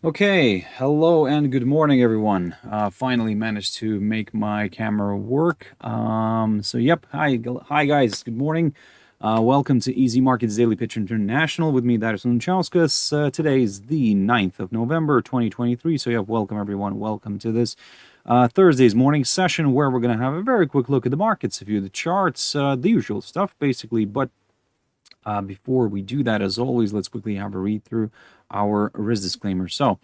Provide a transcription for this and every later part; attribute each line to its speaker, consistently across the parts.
Speaker 1: Okay, hello and good morning, everyone. Finally managed to make my camera work. Hi guys, good morning. Welcome to Easy Markets Daily Pitch International with me, Darius Anucauskas. Today is the 9th of November, 2023. Welcome everyone. Welcome to this Thursday's morning session where we're going to have a very quick look at the markets, a few of the charts, the usual stuff basically. But before we do that, as always, let's quickly have a read through our risk disclaimer. So,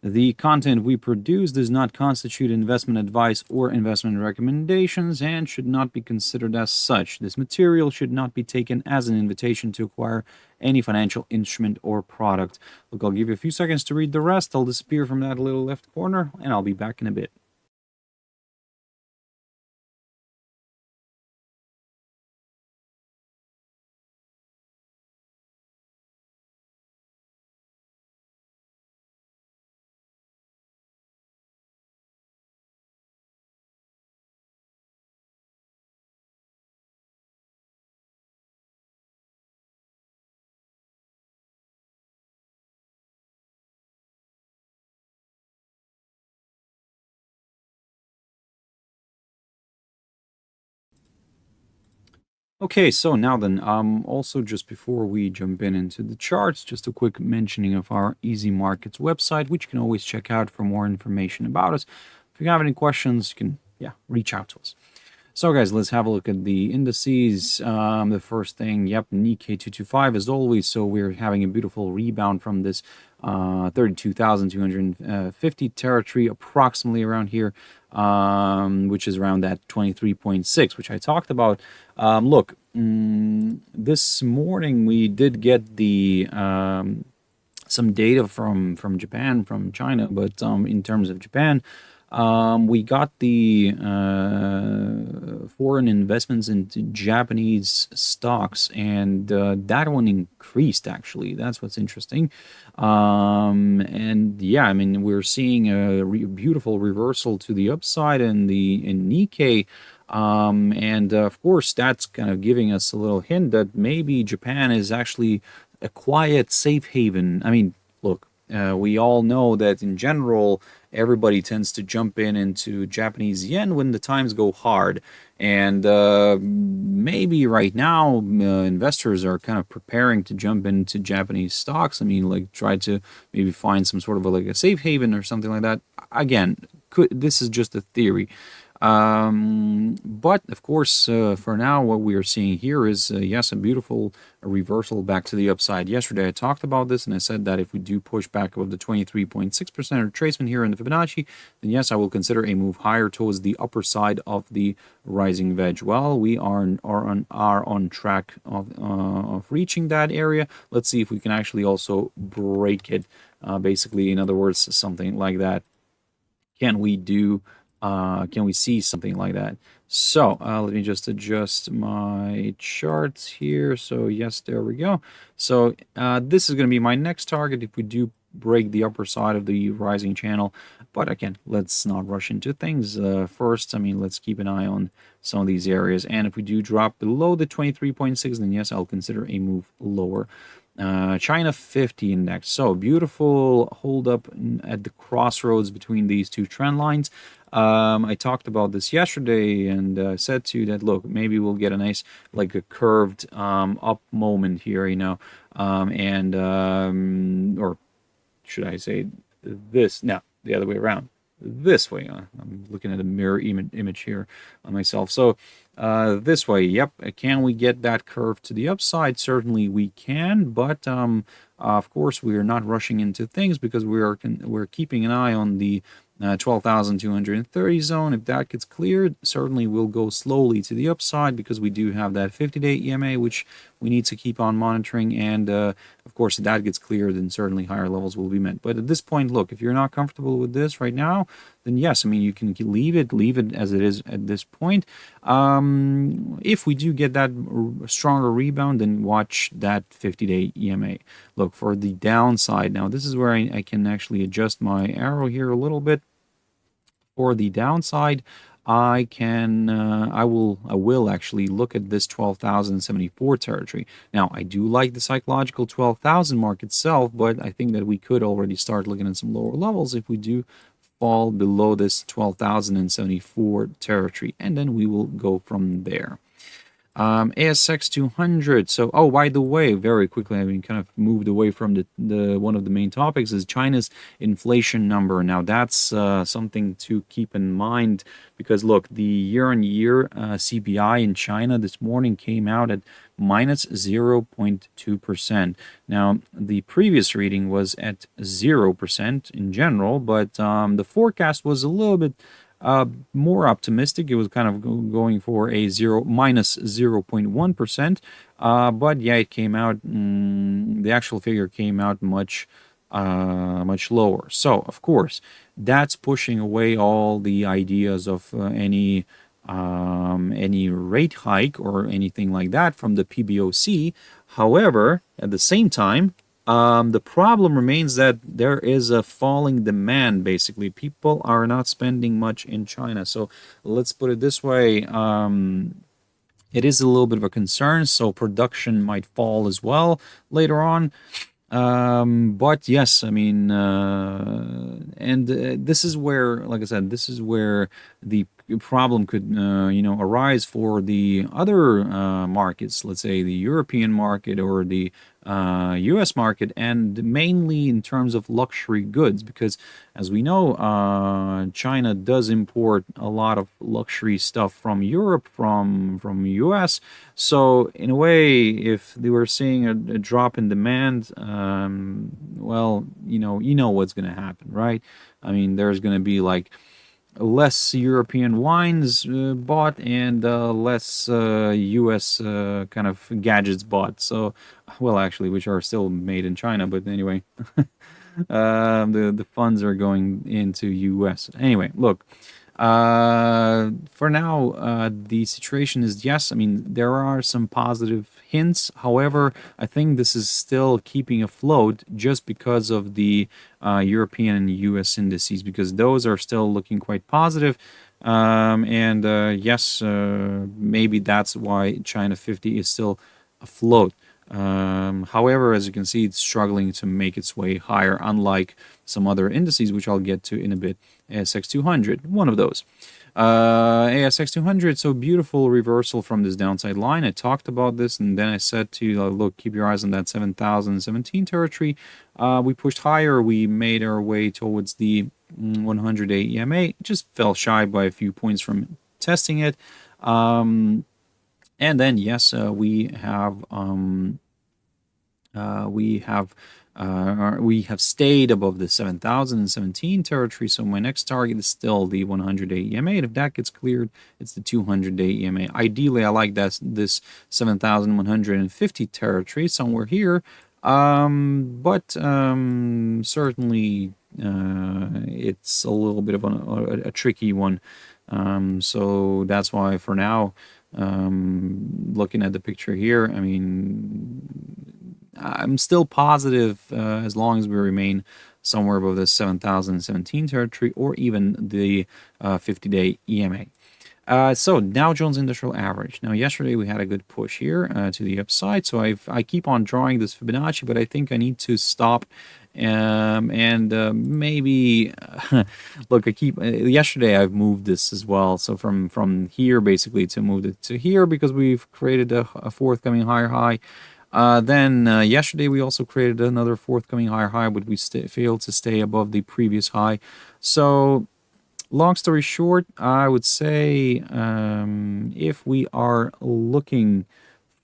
Speaker 1: the content we produce does not constitute investment advice or investment recommendations and should not be considered as such. This material should not be taken as an invitation to acquire any financial instrument or product. Look, I'll give you a few seconds to read the rest. I'll disappear from that little left corner, and I'll be back in a bit. Okay, so now then, also just before we jump into the charts, just a quick mentioning of our Easy Markets website, which you can always check out for more information about us. If you have any questions, you can, reach out to us. So guys, let's have a look at the indices. The first thing, Nikkei 225 as always. So we're having a beautiful rebound from this 32,250 territory, approximately around here, which is around that 23.6, which I talked about. This morning we did get the some data from Japan, from China, but in terms of Japan, we got the foreign investments into Japanese stocks, and that one increased, actually. That's what's interesting. We're seeing a beautiful reversal to the upside in Nikkei. Of course, that's kind of giving us a little hint that maybe Japan is actually a quiet safe haven. I mean, look, we all know that in general, everybody tends to jump into Japanese yen when the times go hard. And maybe right now, investors are kind of preparing to jump into Japanese stocks. I mean, like try to maybe find some sort of a safe haven or something like that. Again, this is just a theory. But of course, for now, what we are seeing here is, yes, a beautiful reversal back to the upside. Yesterday, I talked about this, and I said that if we do push back above the 23.6% retracement here in the Fibonacci, then yes, I will consider a move higher towards the upper side of the rising wedge. Well, we are on track of reaching that area. Let's see if we can actually also break it. Basically, in other words, something like that. Can we see something like that? So let me just adjust my charts here. So yes, there we go. So this is going to be my next target if we do break the upper side of the rising channel. But again, let's not rush into things. First, let's keep an eye on some of these areas. And if we do drop below the 23.6, then yes, I'll consider a move lower. China 50 index. So beautiful hold up at the crossroads between these two trend lines. I talked about this yesterday and said to you that, look, maybe we'll get a nice, like a curved up moment here, or should I say this? No, the other way around. This way. I'm looking at a mirror image here on myself. So this way, yep. Can we get that curve to the upside? Certainly we can, but of course we are not rushing into things because we're keeping an eye on the 12,230 zone. If that gets cleared, certainly we'll go slowly to the upside because we do have that 50-day EMA, which we need to keep on monitoring. And of course, if that gets cleared, then certainly higher levels will be met. But at this point, look, if you're not comfortable with this right now, then yes, you can leave it as it is at this point. If we do get that stronger rebound, then watch that 50-day EMA. Look for the downside. Now, this is where I can actually adjust my arrow here a little bit. For the downside, I will actually look at this 12,074 territory. Now, I do like the psychological 12,000 mark itself, but I think that we could already start looking at some lower levels if we do fall below this 12,074 territory, and then we will go from there. ASX 200. So, oh, by the way, very quickly, I mean, kind of moved away from the one of the main topics is China's inflation number. Now, that's something to keep in mind because look, the year-on-year CPI in China this morning came out at minus 0.2%. Now, the previous reading was at 0% in general, but the forecast was a little bit more optimistic. It was kind of going for a minus 0.1%, but yeah, it came out. The actual figure came out much lower. So of course, that's pushing away all the ideas of any rate hike or anything like that from the PBOC. However, at the same time, the problem remains that there is a falling demand, basically. People are not spending much in China. So let's put it this way. It is a little bit of a concern. So production might fall as well later on. But yes, I mean, this is where, like I said, this is where the problem could, arise for the other markets, let's say the European market or the US market, and mainly in terms of luxury goods, because as we know, China does import a lot of luxury stuff from Europe, from US. So in a way, if they were seeing a drop in demand, well, you know what's going to happen, right? I mean, there's going to be like less European wines bought and less US kind of gadgets bought. So, well, actually, which are still made in China, but anyway, the funds are going into US. Anyway, look. For now, the situation is yes. I mean, there are some positive hints. However, I think this is still keeping afloat just because of the European and US indices, because those are still looking quite positive. Yes, maybe that's why China 50 is still afloat. However, as you can see, it's struggling to make its way higher, unlike some other indices, which I'll get to in a bit. ASX 200, one of those. ASX 200, so beautiful reversal from this downside line. I talked about this, and then I said to you, look, keep your eyes on that 7,017 territory. We pushed higher. We made our way towards the 100-day EMA. Just fell shy by a few points from testing it. And then, yes, we have stayed above the 7,017 territory. So my next target is still the 100-day EMA. And if that gets cleared, it's the 200-day EMA. Ideally, I like this 7,150 territory somewhere here. But certainly it's a little bit of a tricky one. So that's why for now, looking at the picture here, I mean, I'm still positive as long as we remain somewhere above the 7,017 territory or even the 50-day EMA. So Dow Jones Industrial Average. Now, yesterday we had a good push here to the upside. So I keep on drawing this Fibonacci, but I think I need to stop. Maybe look, yesterday I've moved this as well. So from here basically to move it to here because we've created a forthcoming higher high. Then yesterday we also created another forthcoming higher high, but we failed to stay above the previous high. So long story short, I would say if we are looking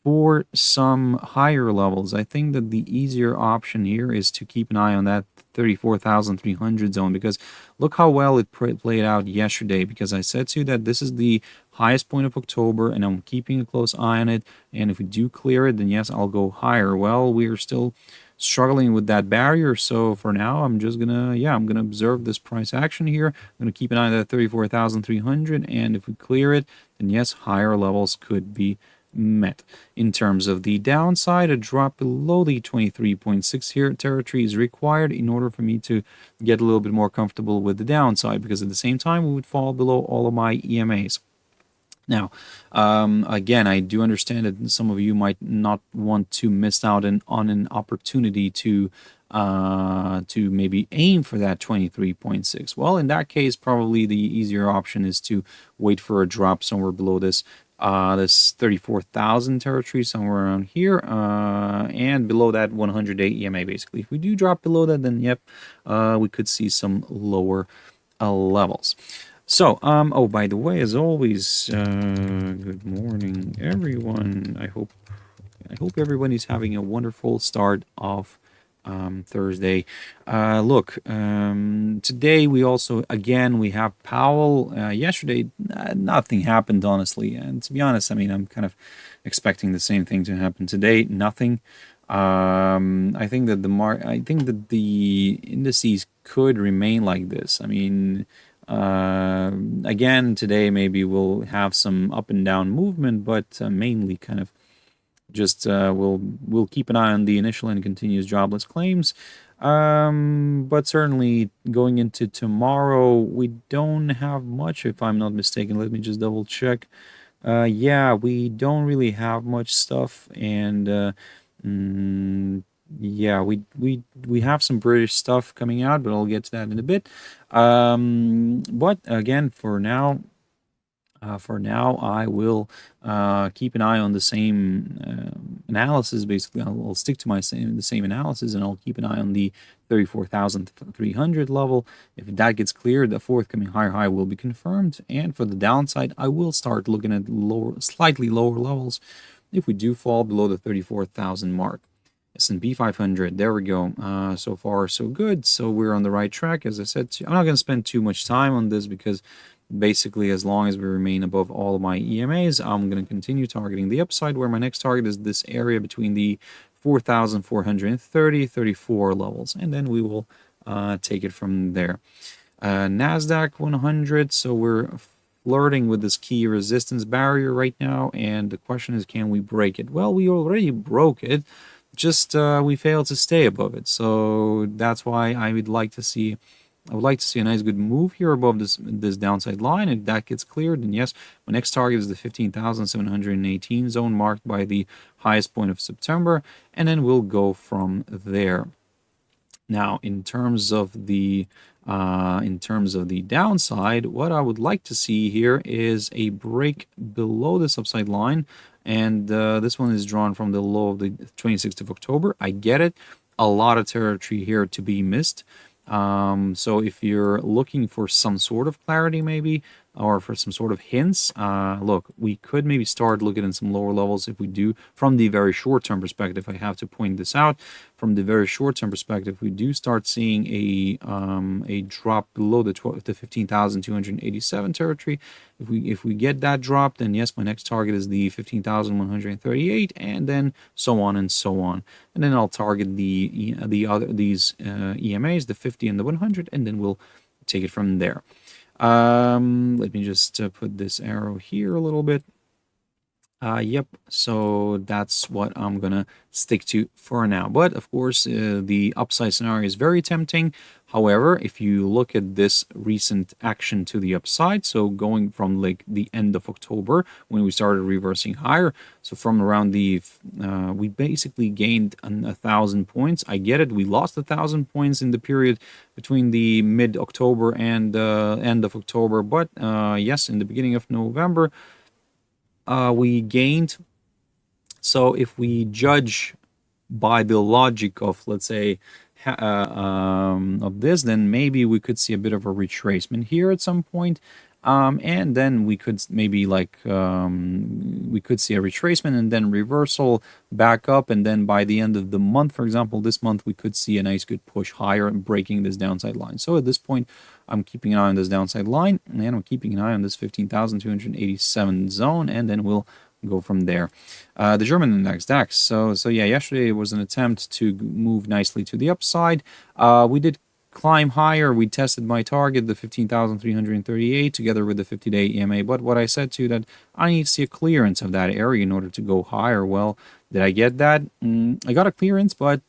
Speaker 1: for some higher levels, I think that the easier option here is to keep an eye on that 34,300 zone, because look how well it played out yesterday, because I said to you that this is the highest point of October and I'm keeping a close eye on it, and if we do clear it, then yes, I'll go higher. Well, we're still struggling with that barrier, so for now I'm just gonna observe this price action here. I'm gonna keep an eye on that 34,300, and if we clear it, then yes, higher levels could be met. In terms of the downside, a drop below the 23.6 here territory is required in order for me to get a little bit more comfortable with the downside, because at the same time we would fall below all of my EMAs. Now, again, I do understand that some of you might not want to miss out on an opportunity to maybe aim for that 23.6. Well, in that case, probably the easier option is to wait for a drop somewhere below this 34,000 territory, somewhere around here, and below that 100-day EMA. Basically, if we do drop below that, then yep, we could see some lower levels. So, oh, by the way, as always, good morning, everyone. I hope everybody's having a wonderful start of Thursday. Look, today we also, again, we have Powell. Yesterday, nothing happened, honestly. And to be honest, I mean, I'm kind of expecting the same thing to happen today. Nothing. I think that the indices could remain like this. I mean, again, today maybe we'll have some up and down movement, but mainly kind of just we'll keep an eye on the initial and continuous jobless claims. But certainly going into tomorrow, we don't have much, if I'm not mistaken. Let me just double check. Yeah, we don't really have much stuff, and yeah, we have some British stuff coming out, but I'll get to that in a bit. But again, for now, I will keep an eye on the same analysis. Basically, I'll stick to the same analysis, and I'll keep an eye on the 34,300 level. If that gets cleared, the forthcoming higher high will be confirmed. And for the downside, I will start looking at slightly lower levels if we do fall below the 34,000 mark. S&P 500, there we go. So far, so good. So we're on the right track. As I said, I'm not going to spend too much time on this, because basically, as long as we remain above all of my EMAs, I'm going to continue targeting the upside, where my next target is this area between the 4,430, 34 levels. And then we will take it from there. NASDAQ 100, so we're flirting with this key resistance barrier right now. And the question is, can we break it? Well, we already broke it. Just we failed to stay above it. So that's why I would like to see a nice good move here above this downside line. If that gets cleared, then yes, my next target is the 15,718 zone, marked by the highest point of September, and then we'll go from there. Now, in terms of the downside, what I would like to see here is a break below this upside line, and this one is drawn from the low of the 26th of October. I get it. A lot of territory here to be missed. So if you're looking for some sort of clarity, maybe, or for some sort of hints, look, we could maybe start looking at some lower levels if we do, from the very short-term perspective. I have to point this out. From the very short-term perspective, we do start seeing a drop below the 15,287 territory. If we get that drop, then yes, my next target is the 15,138, and then so on and so on. And then I'll target these EMAs, the 50 and the 100, and then we'll take it from there. Let me just put this arrow here a little bit. Yep, so that's what I'm gonna stick to for now. But of course, the upside scenario is very tempting. However, if you look at this recent action to the upside, so going from like the end of October when we started reversing higher, so from around the we basically gained 1,000 points. I get it, we lost 1,000 points in the period between the mid-October and end of October, but yes, in the beginning of November we gained. So if we judge by the logic of, let's say, of this, then maybe we could see a bit of a retracement here at some point, and then we could maybe like we could see a retracement and then reversal back up, and then by the end of the month, for example, this month, we could see a nice good push higher and breaking this downside line. So at this point, I'm keeping an eye on this downside line, and I'm keeping an eye on this 15,287 zone, and then we'll go from there. The German index DAX. So yeah, yesterday was an attempt to move nicely to the upside. We did climb higher. We tested my target, the 15,338, together with the 50-day EMA. But what I said to you that I need to see a clearance of that area in order to go higher. Well, did I get that? I got a clearance, but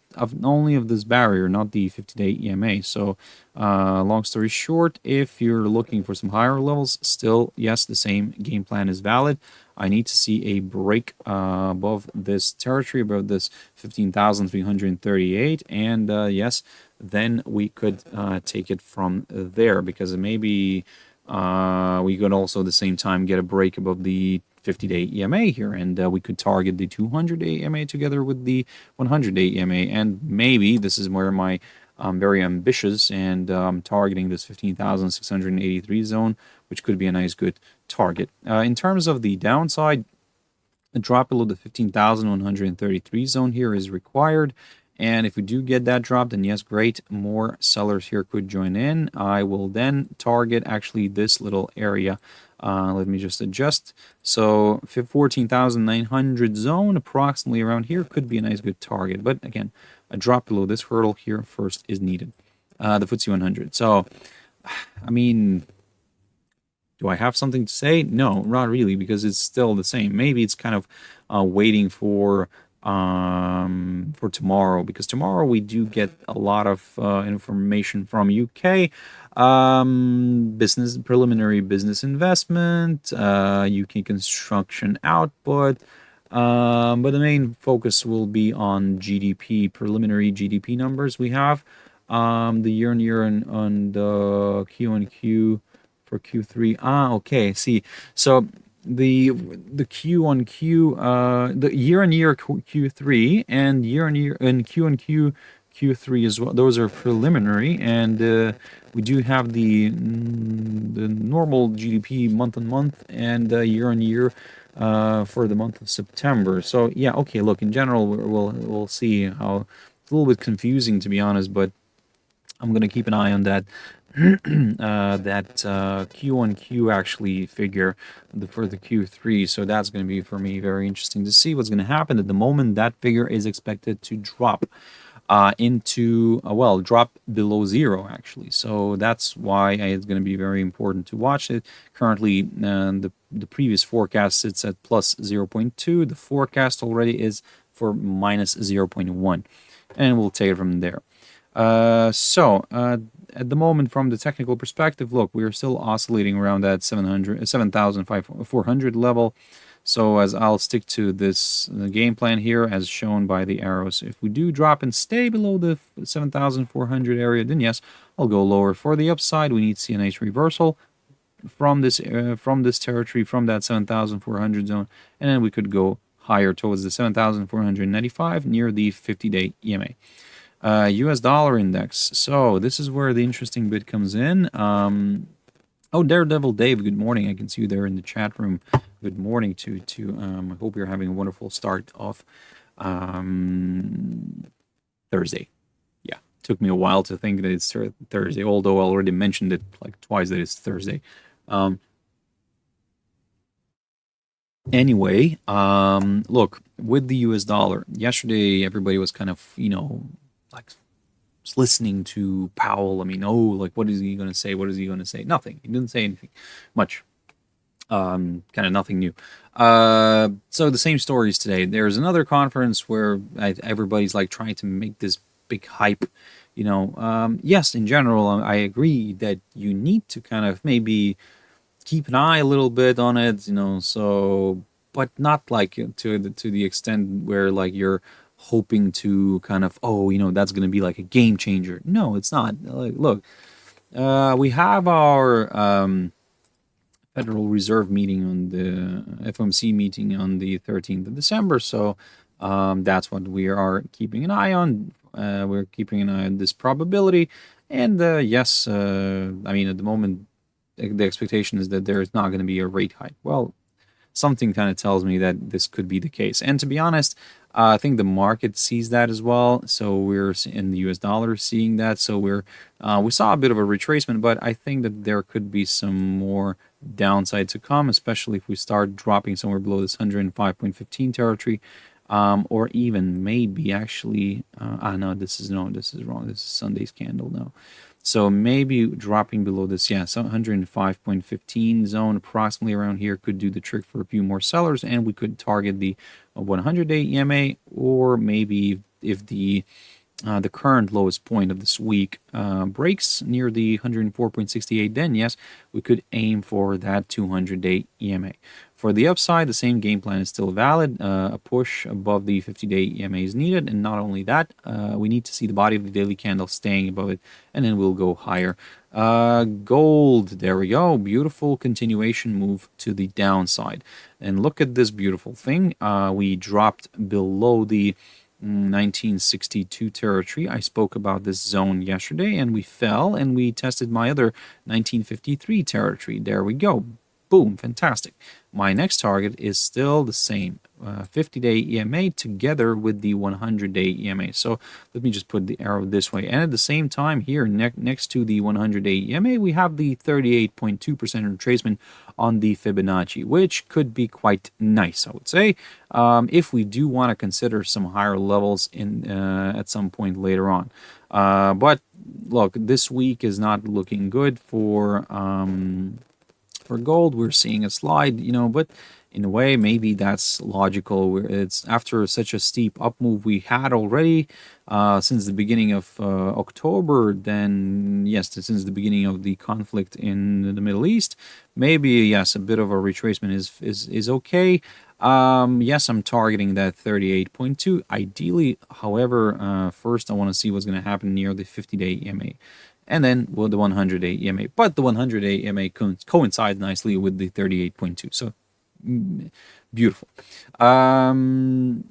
Speaker 1: only of this barrier, not the 50-day EMA. So long story short, if you're looking for some higher levels, still, yes, the same game plan is valid. I need to see a break above this territory, above this 15,338, and yes, then we could take it from there, because maybe we could also at the same time get a break above the 50-day EMA here, and we could target the 200-day EMA together with the 100-day EMA, and maybe this is where my very ambitious, and targeting this 15,683 zone, which could be a nice good target. In terms of the downside, a drop below the 15,133 zone here is required. And if we do get that drop, then yes, great, more sellers here could join in. I will then target actually this little area. Let me just adjust. So 14,900 zone, approximately around here, could be a nice good target. But again, a drop below this hurdle here first is needed. The FTSE 100. So, I mean, do I have something to say? No, not really, because it's still the same. Maybe it's kind of waiting for tomorrow, because tomorrow we do get a lot of information from UK, preliminary business investment, UK construction output, but the main focus will be on GDP, preliminary GDP numbers. We have the year-on-year and the Q-on-Q for Q3. Okay, see, so the Q-on-Q, the year-on-year Q3 and year-on-year and Q-on-Q Q3 as well. Those are preliminary, and we do have the normal GDP month-on-month and year-on-year for the month of September. So yeah, okay. Look, in general, we'll see how it's a little bit confusing, to be honest, but I'm gonna keep an eye on that. That Q-on-Q actually figure for the Q3. So that's going to be, for me, very interesting to see what's going to happen. At the moment, that figure is expected to drop drop below zero, actually. So that's why it's going to be very important to watch it. Currently, the previous forecast sits at plus 0.2. The forecast already is for minus 0.1. And we'll take it from there. At the moment, from the technical perspective, look, we are still oscillating around that 7,400 level. So as I'll stick to this game plan here, as shown by the arrows. If we do drop and stay below the 7,400 area, then yes, I'll go lower. For the upside, we need to see a nice reversal from this territory, from that 7,400 zone, and then we could go higher towards the 7,495 near the 50-day EMA. US dollar index. So this is where the interesting bit comes in. Oh, Daredevil Dave, good morning. I can see you there in the chat room. Good morning to I hope you're having a wonderful start of Thursday. Yeah, took me a while to think that it's Thursday, although I already mentioned it like twice that it's Thursday. Anyway, look, with the US dollar, yesterday everybody was kind of, like listening to Powell. I mean, like, what is he going to say? What is he going to say? Nothing. He didn't say anything much. Kind of nothing new. So the same stories today. There's another conference where everybody's like trying to make this big hype. Yes, in general, I agree that you need to kind of maybe keep an eye a little bit on it, so, but not like to the extent where like you're hoping to kind of, that's going to be like a game changer. No, it's not. Like, look, we have our Federal Reserve meeting on the FOMC meeting on the 13th of December. So that's what we are keeping an eye on. We're keeping an eye on this probability. And yes, I mean, at the moment, the expectation is that there is not going to be a rate hike. Well, something kind of tells me that this could be the case. And to be honest, I think the market sees that as well. So we're in the US dollar seeing that. So we saw a bit of a retracement, but I think that there could be some more downside to come, especially if we start dropping somewhere below this 105.15 territory, or even maybe actually, no, this is wrong. This is Sunday's candle. No. So maybe dropping below this, yeah, so 105.15 zone approximately around here could do the trick for a few more sellers, and we could target the 100-day EMA, or maybe if the current lowest point of this week breaks near the 104.68, then yes, we could aim for that 200-day EMA. For the upside, the same game plan is still valid. A push above the 50-day EMA is needed, and not only that, we need to see the body of the daily candle staying above it, and then we'll go higher. Gold, there we go. Beautiful continuation move to the downside. And look at this beautiful thing. We dropped below the 1962 territory. I spoke about this zone yesterday, and we fell, and we tested my other 1953 territory. There we go. Boom, fantastic. My next target is still the same, 50-day EMA together with the 100-day EMA. So let me just put the arrow this way. And at the same time here, next to the 100-day EMA, we have the 38.2% retracement on the Fibonacci, which could be quite nice, I would say, if we do want to consider some higher levels in at some point later on. But look, this week is not looking good for gold. We're seeing a slide, but in a way, maybe that's logical. It's after such a steep up move we had already since the beginning of October, then yes, since the beginning of the conflict in the Middle East, maybe yes, a bit of a retracement is okay. Yes, I'm targeting that 38.2. Ideally, however, first I want to see what's going to happen near the 50-day EMA. And then the 100-day EMA. But the 100-day EMA coincides nicely with the 38.2. So, beautiful.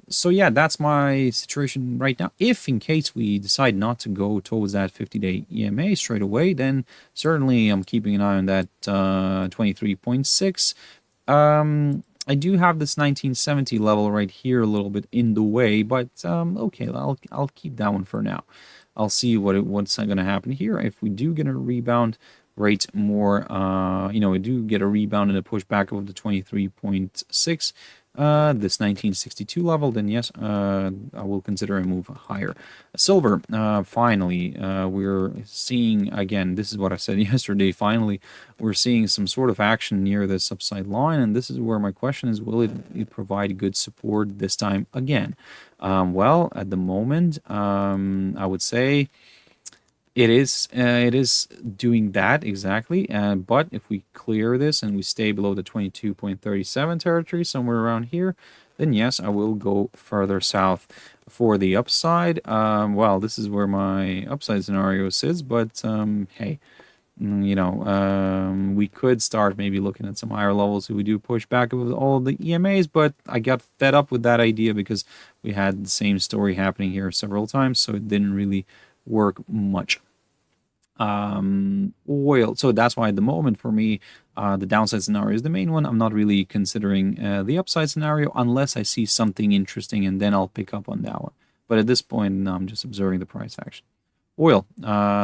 Speaker 1: So, yeah, that's my situation right now. If in case we decide not to go towards that 50-day EMA straight away, then certainly I'm keeping an eye on that 23.6. I do have this 1970 level right here a little bit in the way, but okay, I'll keep that one for now. I'll see what's going to happen here. If we do get a rebound rate more, we do get a rebound and a pushback of the 23.6, this 1962 level, then yes, I will consider a move higher. Silver, finally, we're seeing, again, this is what I said yesterday, finally, we're seeing some sort of action near this upside line, and this is where my question is, will it provide good support this time again? Well, at the moment, I would say it is doing that exactly, but if we clear this and we stay below the 22.37 territory, somewhere around here, then yes, I will go further south for the upside. Well, this is where my upside scenario sits, but hey, we could start maybe looking at some higher levels if we do push back with all the EMAs, but I got fed up with that idea because we had the same story happening here several times, so it didn't really work much. Oil, so that's why at the moment for me the downside scenario is the main one. I'm not really considering the upside scenario unless I see something interesting, and then I'll pick up on that one. But at this point, no, I'm just observing the price action. Oil,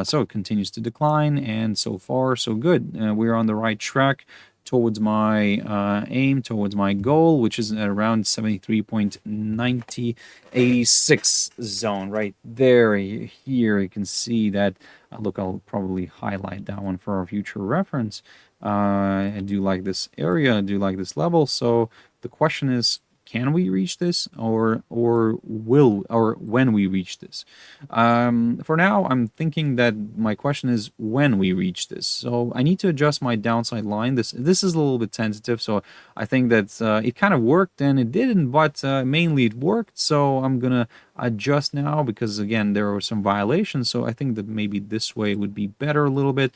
Speaker 1: so it continues to decline, and so far so good. We're on the right track towards my aim, towards my goal, which is at around 73.9086 zone right there. Here you can see that. Look, I'll probably highlight that one for our future reference. I do like this area, I do like this level. So the question is, can we reach this, or when we reach this? For now, I'm thinking that my question is when we reach this. So I need to adjust my downside line. This is a little bit tentative, so I think that it kind of worked and it didn't, but mainly it worked. So I'm gonna adjust now because again there were some violations. So I think that maybe this way would be better a little bit.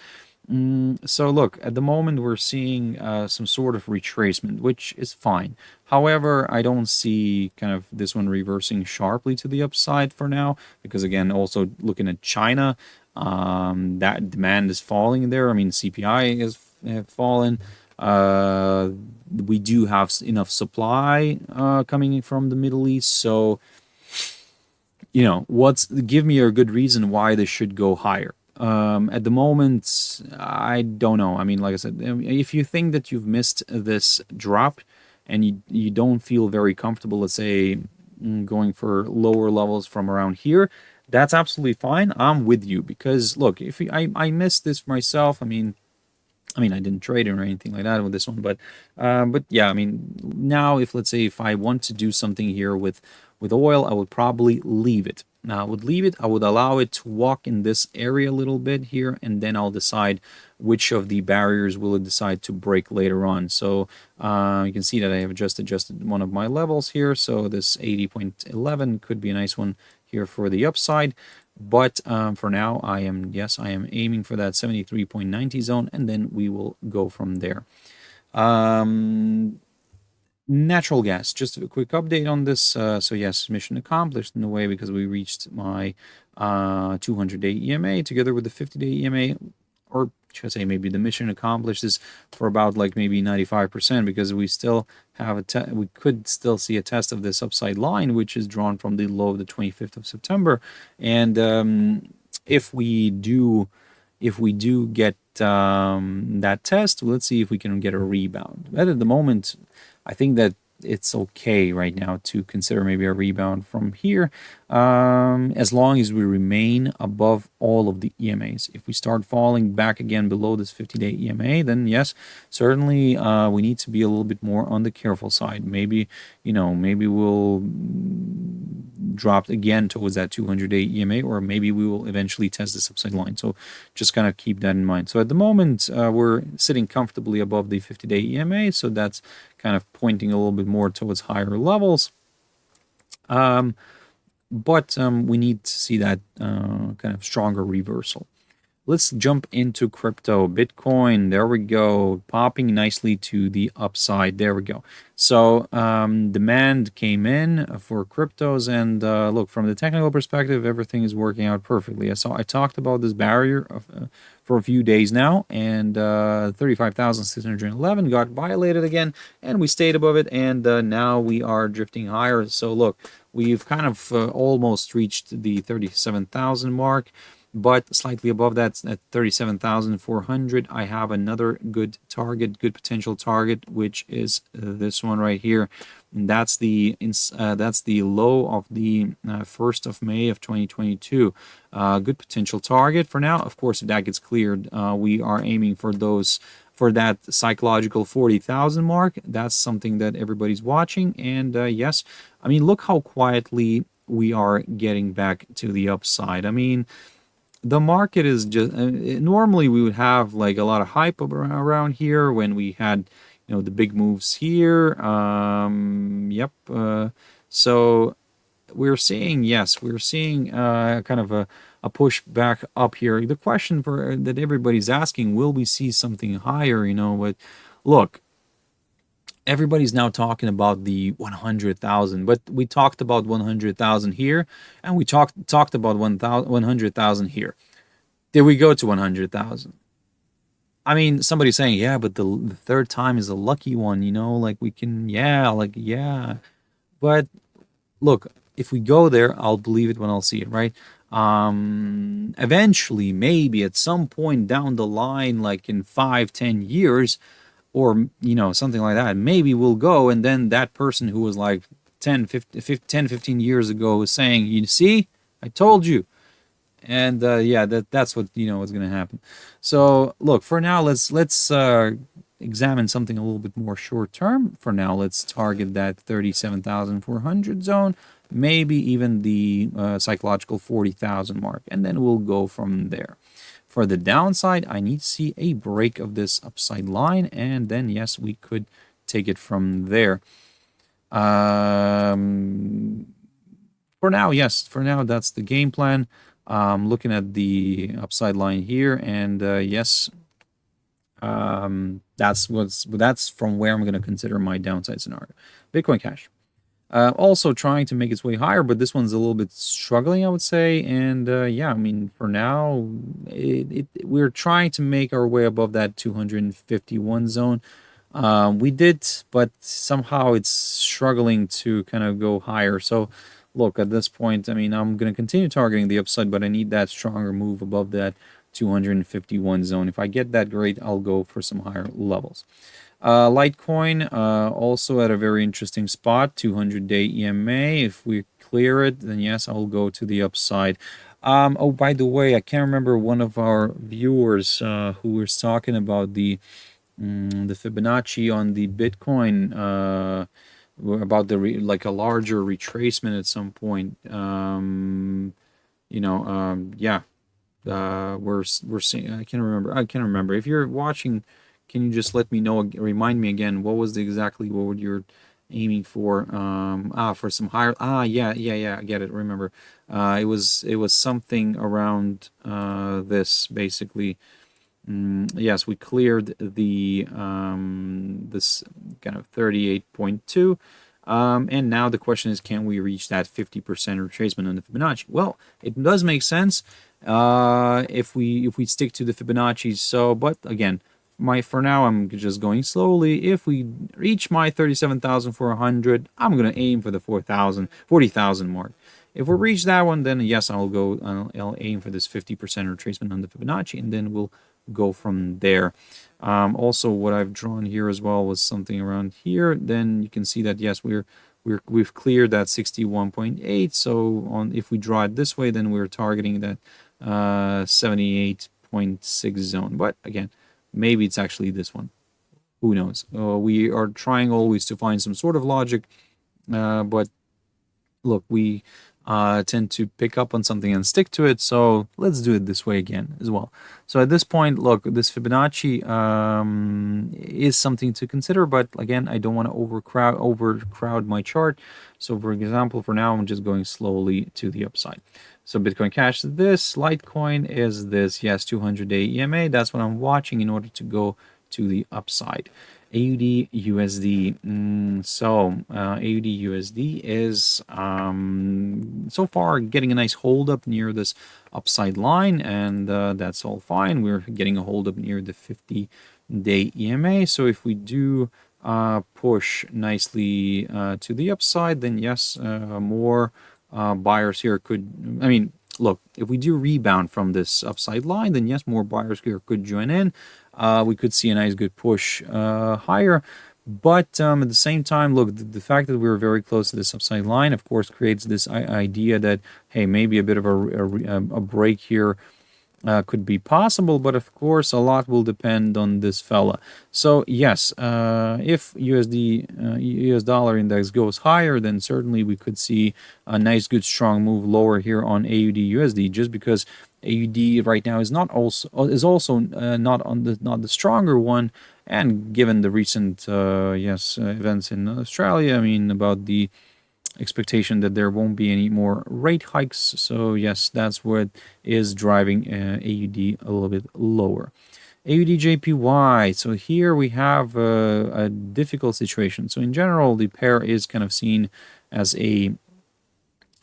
Speaker 1: So look, at the moment we're seeing some sort of retracement, which is fine. However, I don't see kind of this one reversing sharply to the upside for now, because again, also looking at China, that demand is falling there. I mean, CPI has fallen. We do have enough supply coming from the Middle East, so give me a good reason why this should go higher. At the moment, I don't know. I mean, like I said, if you think that you've missed this drop and you don't feel very comfortable, let's say, going for lower levels from around here, that's absolutely fine. I'm with you because look, if I missed this for myself, I mean, I didn't trade it or anything like that with this one, but yeah, I mean, now if I want to do something here with oil, I would probably leave it. Now, I would leave it. I would allow it to walk in this area a little bit here, and then I'll decide which of the barriers will it decide to break later on. So you can see that I have just adjusted one of my levels here. So this 80.11 could be a nice one here for the upside. But for now, I am aiming for that 73.90 zone, and then we will go from there. Natural gas, just a quick update on this. So yes, mission accomplished in a way because we reached my 200-day EMA together with the 50-day EMA, or should I say maybe the mission accomplished is for about like maybe 95% because we still have we could still see a test of this upside line, which is drawn from the low of the 25th of September. And if we do get that test, let's see if we can get a rebound. But at the moment, I think that it's okay right now to consider maybe a rebound from here, as long as we remain above all of the EMAs. If we start falling back again below this 50-day EMA, then yes, certainly we need to be a little bit more on the careful side. Maybe, maybe we'll drop again towards that 200-day EMA, or maybe we will eventually test this upside line. So just kind of keep that in mind. So at the moment, we're sitting comfortably above the 50-day EMA, so that's kind of pointing a little bit more towards higher levels. But we need to see that kind of stronger reversal. Let's jump into crypto. Bitcoin, there we go, popping nicely to the upside. There we go. So demand came in for cryptos, and look, from the technical perspective, everything is working out perfectly. I talked about this barrier for a few days now, and 35,611 got violated again, and we stayed above it, and now we are drifting higher. So look, we've kind of almost reached the 37,000 mark, but slightly above that at 37,400. I have another good target, good potential target, which is this one right here. And that's the low of the 1st of May of 2022. Good potential target for now. Of course, if that gets cleared, we are aiming for that psychological 40,000 mark. That's something that everybody's watching. And yes, I mean, look how quietly we are getting back to the upside. I mean, the market is just normally we would have like a lot of hype around here when we had the big moves here. So we're seeing kind of a push back up here. The question that everybody's asking, will we see something higher? But look, everybody's now talking about the 100,000, but we talked about 100,000 here, and we talked about 100,000 here. Did we go to 100,000? I mean, somebody's saying, yeah, but the third time is a lucky one, like we can, yeah. But look, if we go there, I'll believe it when I'll see it, right? Eventually, maybe at some point down the line, like in 5-10 years, or something like that, maybe we'll go, and then that person who was like 10-15 years ago was saying, you see, I told you. And yeah, that's what what's going to happen. So look, for now, let's examine something a little bit more short term. For now, let's target that 37,400 zone, maybe even the psychological 40,000 mark, and then we'll go from there. For the downside, I need to see a break of this upside line, and then yes, we could take it from there. For now, that's the game plan. Looking at the upside line here, and yes, that's from where I'm going to consider my downside scenario. BitcoinCash. Also trying to make its way higher, but this one's a little bit struggling, I would say. And yeah, I mean, for now, we're trying to make our way above that 251 zone. We did, but somehow it's struggling to kind of go higher. So look, at this point, I mean, I'm going to continue targeting the upside, but I need that stronger move above that 251 zone. If I get that, great, I'll go for some higher levels. Litecoin also at a very interesting spot, 200-day EMA. If we clear it, then yes, I'll go to the upside. Oh, by the way, I can't remember one of our viewers who was talking about the Fibonacci on the Bitcoin, about the like a larger retracement at some point. Yeah, we're seeing. I can't remember. If you're watching, can you just let me know? Remind me again. What was what you're aiming for? For some higher. Yeah. I get it. Remember, it was something around this basically. Yes, we cleared the this kind of 38.2. And now the question is, can we reach that 50% retracement on the Fibonacci? Well, it does make sense if we stick to the Fibonacci. So, but again, for now, I'm just going slowly. If we reach my 37,400, I'm gonna aim for the 40,000 mark. If we reach that one, then yes, I'll aim for this 50% retracement on the Fibonacci, and then we'll go from there. Also, what I've drawn here as well was something around here. Then you can see that yes, we've cleared that 61.8. So if we draw it this way, then we're targeting that 78.6 zone. But again, maybe it's actually this one. Who knows? We are trying always to find some sort of logic, but look, we tend to pick up on something and stick to it. So let's do it this way again as well. So at this point, look, this Fibonacci is something to consider, but again, I don't want to overcrowd my chart. So for example, for now, I'm just going slowly to the upside. So BitcoinCash is this, Litecoin is this, yes, 200-day EMA. That's what I'm watching in order to go to the upside. AUDUSD. AUDUSD is so far getting a nice hold up near this upside line, and that's all fine. We're getting a hold up near the 50-day EMA. So if we do push nicely to the upside, then yes, more buyers here could, look, if we do rebound from this upside line, then yes, more buyers here could join in. We could see a nice good push higher. But at the same time, look, the fact that we're very close to this upside line, of course, creates this idea that, hey, maybe a bit of a break here could be possible, but of course a lot will depend on this fella. So yes, if US dollar index goes higher, then certainly we could see a nice good strong move lower here on AUD/USD, just because AUD right now is also not the stronger one, and given the recent events in Australia, about the expectation that there won't be any more rate hikes. So yes, that's what is driving AUD a little bit lower. AUDJPY. So here we have a difficult situation. So in general, the pair is kind of seen as a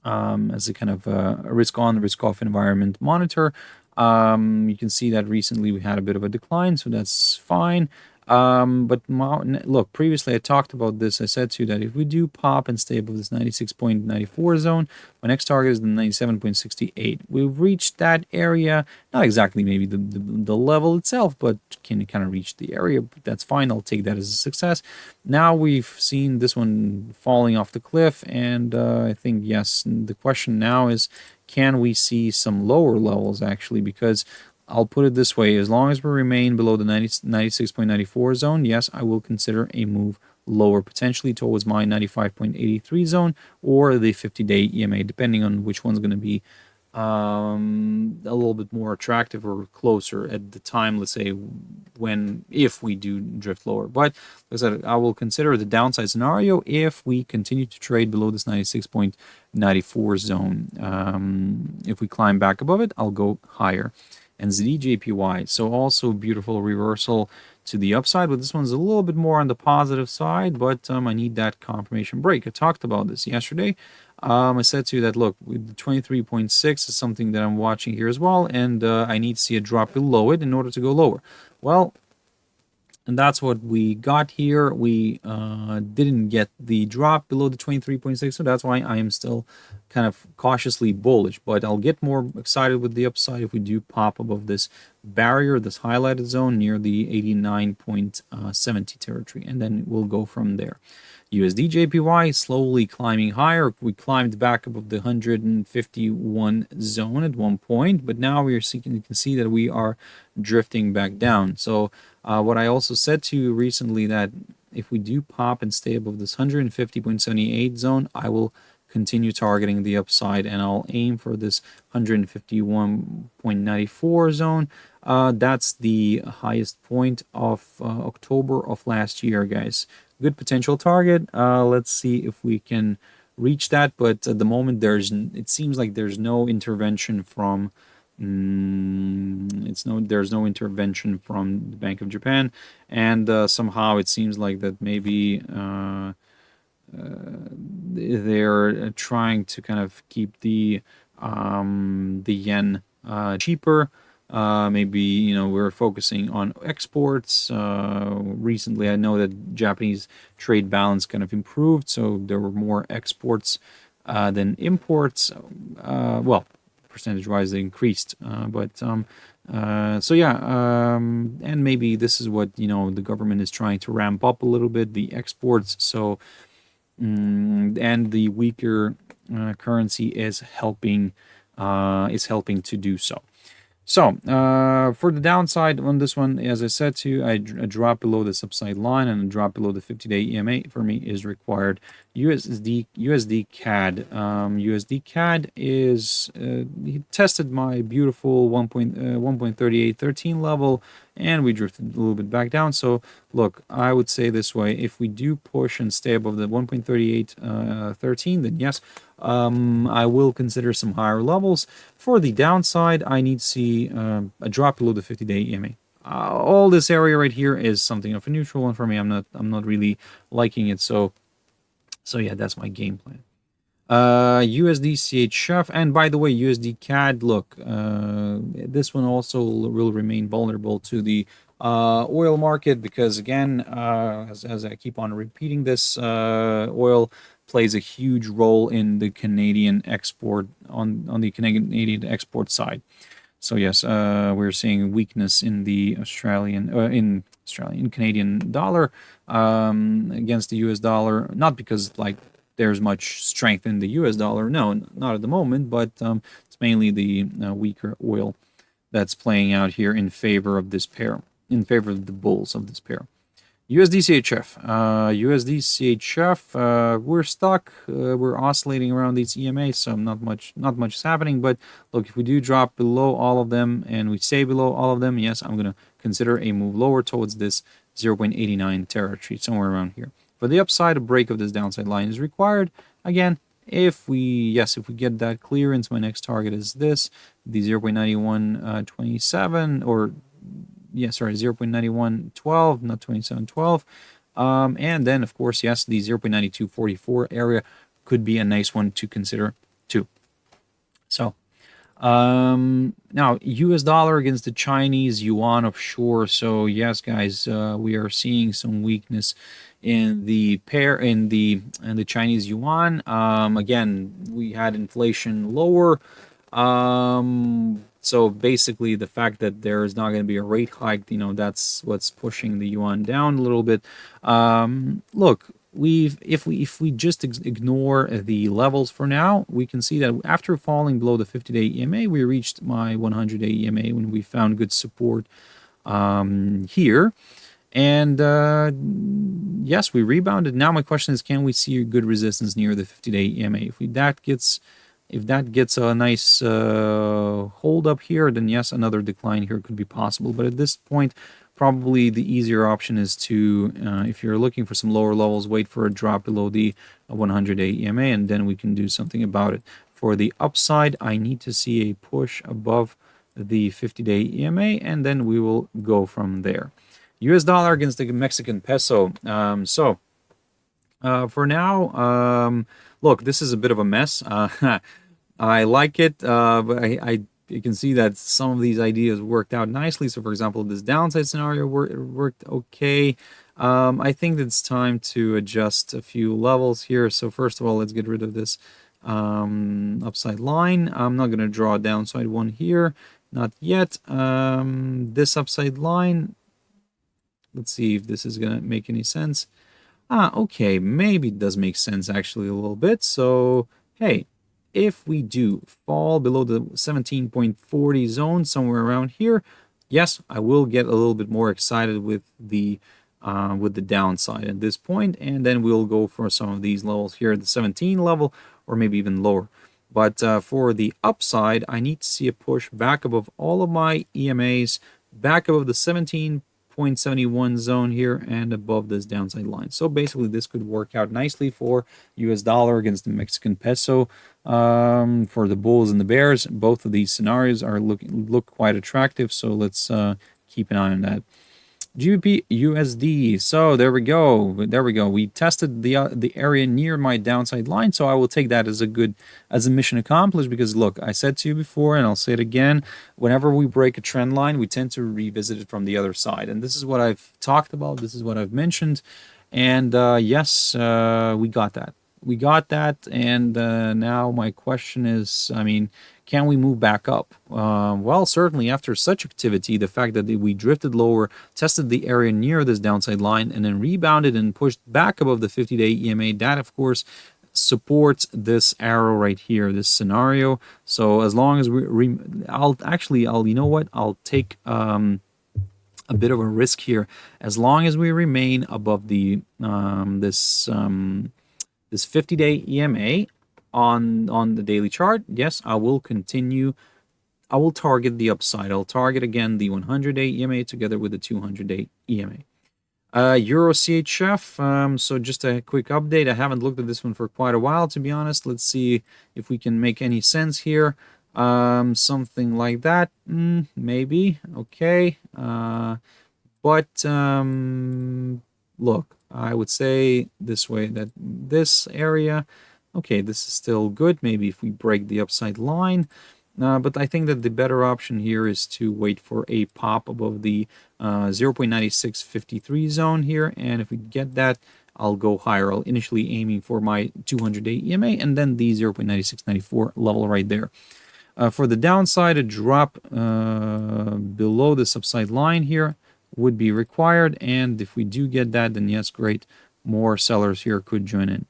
Speaker 1: kind of risk-on, risk-off environment monitor. You can see that recently we had a bit of a decline, so that's fine. But look, previously I talked about this. I said to you that if we do pop and stay above this 96.94 zone, my next target is the 97.68. We've reached that area, not exactly maybe the level itself, but can kind of reach the area. That's fine. I'll take that as a success. Now we've seen this one falling off the cliff, and I think, yes, the question now is, can we see some lower levels actually? Because I'll put it this way, as long as we remain below the 96.94 zone, yes, I will consider a move lower, potentially towards my 95.83 zone or the 50-day EMA, depending on which one's going to be a little bit more attractive or closer at the time, let's say, if we do drift lower. But as I said, I will consider the downside scenario if we continue to trade below this 96.94 zone. If we climb back above it, I'll go higher. NZDJPY. So also beautiful reversal to the upside, but this one's a little bit more on the positive side, but I need that confirmation break. I talked about this yesterday. I said to you that, look, with the 23.6 is something that I'm watching here as well, and I need to see a drop below it in order to go lower. Well, And that's what we got here. We didn't get the drop below the 23.6, so that's why I am still kind of cautiously bullish. But I'll get more excited with the upside if we do pop above this barrier, this highlighted zone near the 89.70 territory, and then we'll go from there. USDJPY slowly climbing higher. We climbed back above the 151 zone at one point, but now we are seeking. You can see that we are drifting back down. So what I also said to you recently, that if we do pop and stay above this 150.78 zone, I will continue targeting the upside, and I'll aim for this 151.94 zone. That's the highest point of October of last year, guys. Good potential target. Let's see if we can reach that, but at the moment it seems like there's no intervention from there's no intervention from the Bank of Japan, and somehow it seems like that maybe they're trying to kind of keep the yen cheaper. Maybe, we're focusing on exports. Recently, I know that Japanese trade balance kind of improved, so there were more exports than imports. Well, percentage-wise, they increased. So yeah, and maybe this is what, the government is trying to ramp up a little bit, the exports. So, and the weaker currency is helping to do so. So, for the downside on this one, as I said to you, a drop below the upside line and a drop below the 50-day EMA for me is required. USDCAD. USDCAD is, he tested my beautiful 1.3813 level, and we drifted a little bit back down. So, look, I would say this way, if we do push and stay above the 1.3813, then yes, I will consider some higher levels. For the downside, I need to see a drop below the 50-day EMA. All this area right here is something of a neutral one for me. I'm not really liking it. So yeah, that's my game plan. USDCHF, and by the way, USDCAD. Look, this one also will remain vulnerable to the oil market because, again, as I keep on repeating this, oil plays a huge role in the Canadian export on the Canadian export side. So yes, we're seeing weakness in the Canadian dollar against the US dollar, not because there's much strength in the US dollar, no, not at the moment, but it's mainly the weaker oil that's playing out here in favor of this pair, in favor of the bulls of this pair. USDCHF. We're stuck. We're oscillating around these EMAs, so not much is happening. But look, if we do drop below all of them and we stay below all of them, yes, I'm going to consider a move lower towards this 0.89 territory, somewhere around here. For the upside, a break of this downside line is required. Again, if we get that clearance, my next target is this, the 0.9127 or 0.9112, not 2712. And then, of course, yes, the 0.9244 area could be a nice one to consider too. So, now US dollar against the Chinese yuan offshore. So yes, guys, we are seeing some weakness in the pair, in the Chinese yuan. Again, we had inflation lower. So basically, the fact that there is not going to be a rate hike, that's what's pushing the yuan down a little bit. Look, if we just ignore the levels for now, we can see that after falling below the 50-day EMA, we reached my 100-day EMA when we found good support here. And yes, we rebounded. Now my question is, can we see a good resistance near the 50-day EMA? If that gets a nice hold up here, then yes, another decline here could be possible. But at this point, probably the easier option is to, if you're looking for some lower levels, wait for a drop below the 100-day EMA, and then we can do something about it. For the upside, I need to see a push above the 50-day EMA, and then we will go from there. US dollar against the Mexican peso. For now, look, this is a bit of a mess. I like it, but you can see that some of these ideas worked out nicely. So, for example, this downside scenario worked okay. I think it's time to adjust a few levels here. So, first of all, let's get rid of this upside line. I'm not going to draw a downside one here. Not yet. This upside line, let's see if this is going to make any sense. Okay, maybe it does make sense actually a little bit. So, hey, if we do fall below the 17.40 zone, somewhere around here, yes, I will get a little bit more excited with the downside at this point, and then we'll go for some of these levels here at the 17 level, or maybe even lower. But for the upside, I need to see a push back above all of my EMAs, back above the 17.71 zone here, and above this downside line. So basically, this could work out nicely for US dollar against the Mexican peso. For the bulls and the bears, both of these scenarios are look quite attractive. So let's keep an eye on that. GBPUSD. So there we go. We tested the area near my downside line. So I will take that as a mission accomplished, because look, I said to you before, and I'll say it again, whenever we break a trend line, we tend to revisit it from the other side. And this is what I've talked about. This is what I've mentioned. And yes, we got that. And now my question is, I mean, can we move back up? Well, certainly after such activity, the fact that we drifted lower, tested the area near this downside line, and then rebounded and pushed back above the 50-day EMA, that of course supports this arrow right here, this scenario. So as long as I'll you know what? I'll take a bit of a risk here. As long as we remain above the this 50-day EMA on the daily chart, yes, I will continue. I will target the upside. I'll target again the 100-day EMA together with the 200-day EMA. EURCAD. So just a quick update. I haven't looked at this one for quite a while, to be honest. Let's see if we can make any sense here. Something like that, maybe. Okay. But look, I would say this way, that this area, okay, this is still good. Maybe if we break the upside line. But I think that the better option here is to wait for a pop above the 0.9653 zone here. And if we get that, I'll go higher. I'll initially aiming for my 200-day EMA and then the 0.9694 level right there. For the downside, a drop below this upside line here would be required. And if we do get that, then yes, great. More sellers here could join in.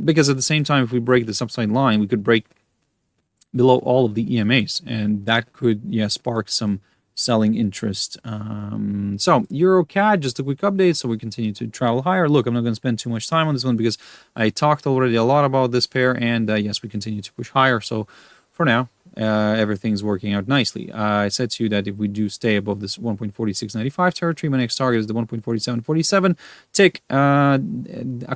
Speaker 1: Because at the same time, if we break this upside line, we could break below all of the EMAs, and that could, yeah, spark some selling interest. So EURCAD, just a quick update. So we continue to travel higher. Look, I'm not going to spend too much time on this one because I talked already a lot about this pair, and yes, we continue to push higher. So for now, everything's working out nicely. I said to you that if we do stay above this 1.4695 territory, my next target is the 1.4747 tick. A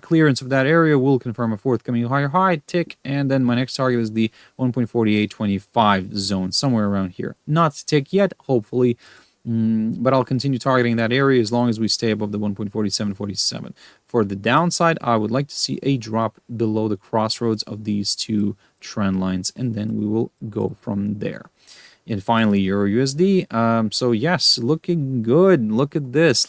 Speaker 1: clearance of that area will confirm a forthcoming higher high tick, and then my next target is the 1.4825 zone, somewhere around here. Not tick yet, hopefully, but I'll continue targeting that area as long as we stay above the 1.4747. For the downside, I would like to see a drop below the crossroads of these two trend lines, and then we will go from there. And finally, EURUSD. So yes, looking good. Look at this.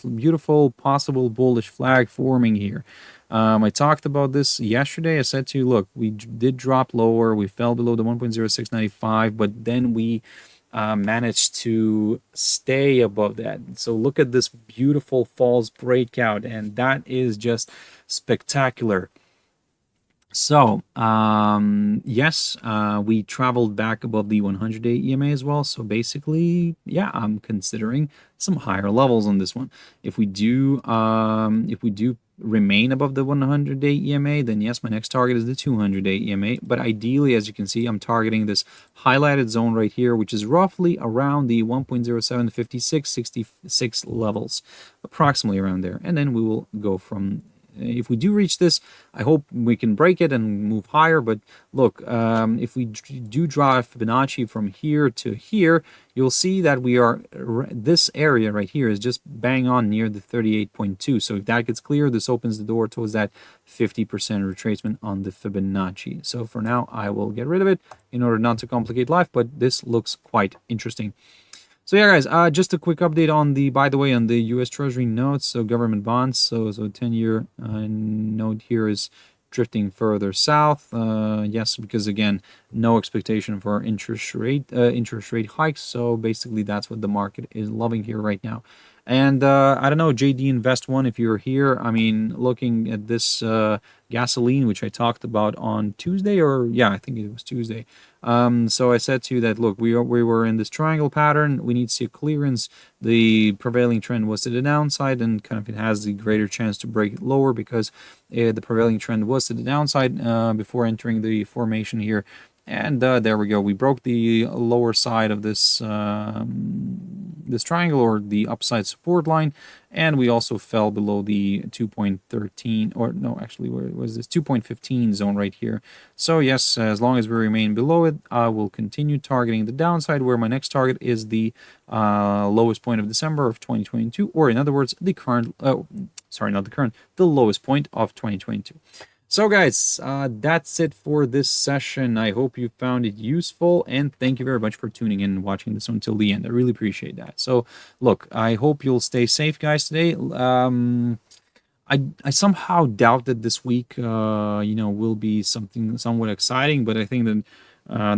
Speaker 1: Beautiful possible bullish flag forming here. I talked about this yesterday. I said to you, look, we did drop lower. We fell below the 1.0695, but then we managed to stay above that. So look at this beautiful false breakout, and that is just spectacular. So yes, we traveled back above the 100-day EMA as well. So basically, yeah, I'm considering some higher levels on this one. If we do remain above the 100-day EMA, then yes, my next target is the 200-day EMA. But ideally, as you can see, I'm targeting this highlighted zone right here, which is roughly around the 1.075666 levels, approximately around there. And then we will go from if we do reach this, I hope we can break it and move higher. But look, if we do draw Fibonacci from here to here, you'll see that we are, this area right here is just bang on near the 38.2. So if that gets clear, this opens the door towards that 50% retracement on the Fibonacci. So for now, I will get rid of it in order not to complicate life, but this looks quite interesting. So yeah, guys, just a quick update on the, by the way, on the U.S. Treasury notes, so government bonds. So 10-year note here is drifting further south. Yes, because again, no expectation for interest rate hikes. So basically, that's what the market is loving here right now. And I don't know, JD Invest One, if you're here, I mean, looking at this gasoline, which I talked about on Tuesday, or yeah, I think it was Tuesday. So I said to you that, look, we were in this triangle pattern. We need to see a clearance. The prevailing trend was to the downside, and kind of it has the greater chance to break it lower because the prevailing trend was to the downside before entering the formation here. And there we go. We broke the lower side of this this triangle, or the upside support line, and we also fell below the 2.13, or no, actually, where was this 2.15 zone right here. So yes, as long as we remain below it, I will continue targeting the downside, where my next target is the lowest point of December of 2022, or in other words, the current, sorry, not the current, the lowest point of 2022. So guys, that's it for this session. I hope you found it useful, and thank you very much for tuning in and watching this until the end. I really appreciate that. So look, I hope you'll stay safe, guys, today. I somehow doubt that this week, you know, will be something somewhat exciting, but I think that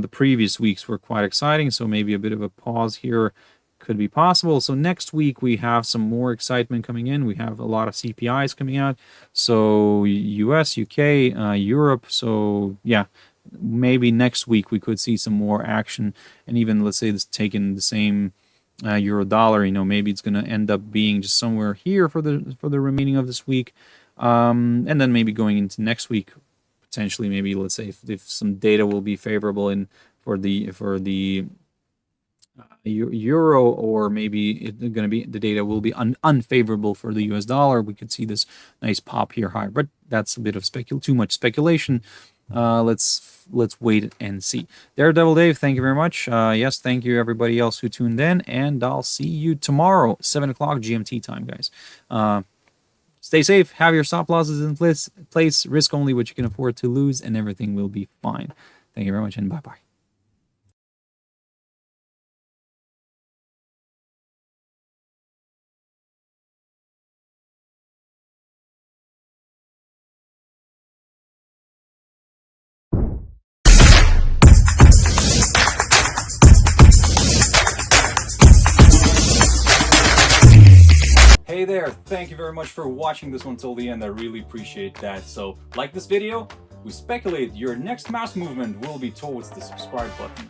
Speaker 1: the previous weeks were quite exciting, so maybe a bit of a pause here could be possible. So next week we have some more excitement coming in. We have a lot of CPIs coming out. So US, UK, Europe. So yeah, maybe next week we could see some more action, and even, let's say, this taking the same euro dollar, you know, maybe it's going to end up being just somewhere here for the remaining of this week, and then maybe going into next week, potentially, maybe, let's say, if some data will be favorable in for the euro, or maybe it's going to be, the data will be unfavorable for the US dollar, we could see this nice pop here higher, but that's a bit of too much speculation. Let's wait and see. Daredevil Dave, thank you very much. Yes, thank you everybody else who tuned in, and I'll see you tomorrow, 7 o'clock GMT time, guys. Stay safe, have your stop losses in place, risk only what you can afford to lose, and everything will be fine. Thank you very much, and bye-bye. Hey there, thank you very much for watching this one till the end. I really appreciate that. So like this video, we speculate your next mouse movement will be towards the subscribe button.